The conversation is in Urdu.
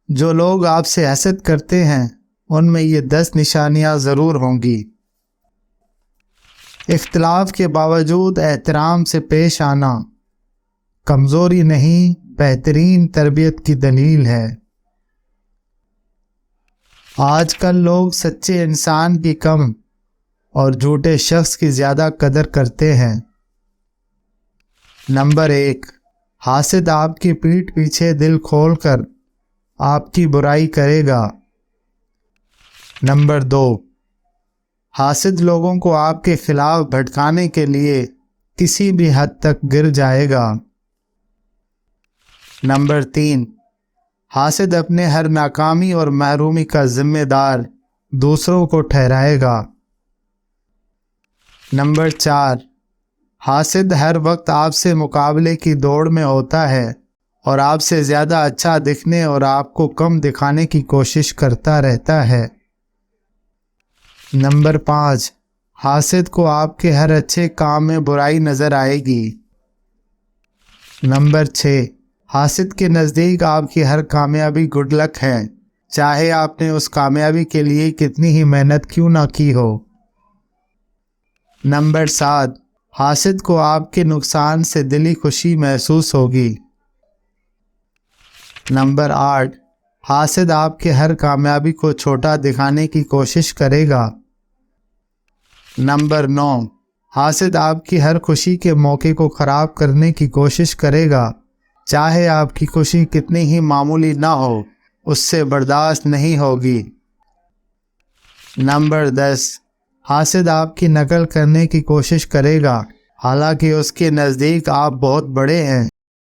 جو لوگ آپ سے حسد کرتے ہیں ان میں یہ 10 نشانیاں ضرور ہوں گی۔ اختلاف کے باوجود احترام سے پیش آنا کمزوری نہیں، بہترین تربیت کی دلیل ہے۔ آج کل لوگ سچے انسان کی کم اور جھوٹے شخص کی زیادہ قدر کرتے ہیں۔ نمبر 1، حاسد آپ کی پیٹھ پیچھے دل کھول کر آپ کی برائی کرے گا۔ نمبر 2، حاسد لوگوں کو آپ کے خلاف بھٹکانے کے لیے کسی بھی حد تک گر جائے گا۔ نمبر 3، حاسد اپنے ہر ناکامی اور محرومی کا ذمہ دار دوسروں کو ٹھہرائے گا۔ نمبر 4، حاسد ہر وقت آپ سے مقابلے کی دوڑ میں ہوتا ہے اور آپ سے زیادہ اچھا دکھنے اور آپ کو کم دکھانے کی کوشش کرتا رہتا ہے۔ نمبر 5، حاسد کو آپ کے ہر اچھے کام میں برائی نظر آئے گی۔ نمبر 6، حاسد کے نزدیک آپ کی ہر کامیابی گڈ لک ہے، چاہے آپ نے اس کامیابی کے لیے کتنی ہی محنت کیوں نہ کی ہو۔ نمبر 7، حاسد کو آپ کے نقصان سے دلی خوشی محسوس ہوگی۔ نمبر 8، حاسد آپ کے ہر کامیابی کو چھوٹا دکھانے کی کوشش کرے گا۔ نمبر 9، حاسد آپ کی ہر خوشی کے موقع کو خراب کرنے کی کوشش کرے گا، چاہے آپ کی خوشی کتنی ہی معمولی نہ ہو، اس سے برداشت نہیں ہوگی۔ نمبر 10، حاسد آپ کی نقل کرنے کی کوشش کرے گا، حالانکہ اس کے نزدیک آپ بہت بڑے ہیں۔